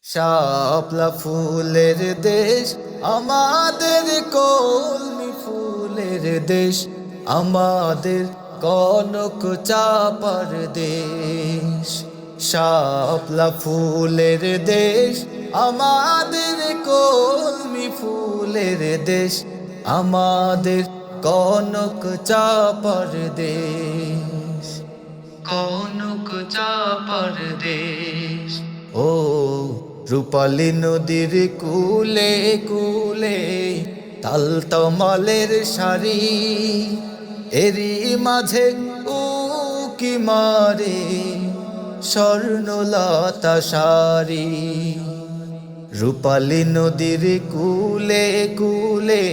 শাপলা ফুলের দেশ আমাদের, কলমি ফুলের দেশ আমাদের, কনক চাপার দেশ। শাপলা ফুলের দেশ আমাদের, কলমি ফুলের দেশ আমাদের, কনক চাপার দেশ। কনক চাপার দেশ। ও রূপালী নদীর কূলে কূলে তালতমালের সারি, এরই মাঝে উকি মারে স্বর্ণলতা সারি। রূপালী নদীর কূলে কূলে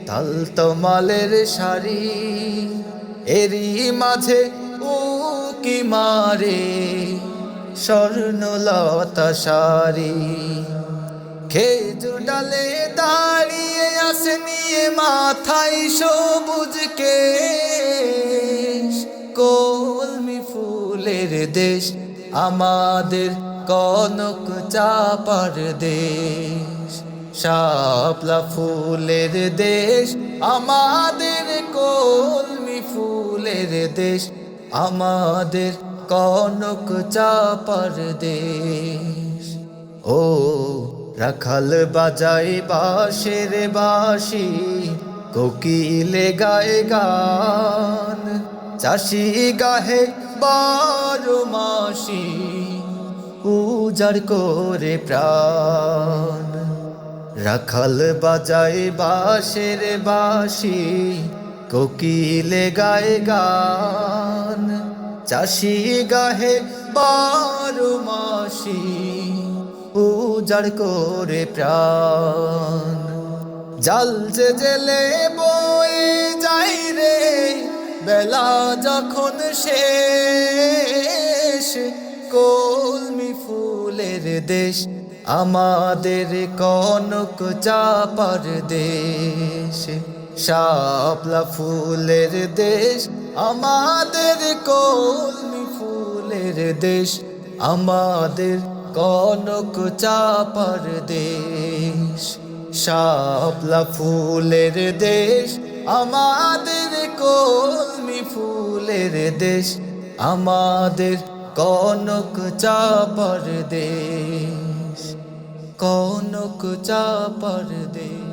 তালতমালের সারি, এরই মাঝে উকি মারে স্বর্ণলতা সারি। খেজুর ডালে দাঁড়িয়ে আসে নিয়ে মাথায় সবুজ কেশ, কলমি ফুলের দেশ আমাদের, কনক চাপার দেশ। শাপলা ফুলের দেশ আমাদের, কলমি ফুলের দেশ আমাদের, কনক চাপার দেশ। ও রাখাল বাজায় বাঁশের বাঁশি, কোকিলে গায়ে গান, চাষি গাহে 12 মাসি, উজাড় করে প্রাণ। রাখাল বাজায় বাঁশের বাঁশি, কোকিলে গায়ে গান, চাষি গাহে 12 মাসি, উজাড় করে প্রাণ। জাল যে জেলে বয়ে যাই রে বেলা যখন শেষ, কলমি ফুলের দেশ আমাদের, কনক চাপার দেশ। শাপলা ফুলের দেশ আমাদের, কলমি ফুলের দেশ আমাদের, কনক চাপার দেশ। শাপলা ফুলের দেশ আমাদের, কলমি ফুলের দেশ আমাদের, কনক চাপার দেশ। কনক চাপার দেশ।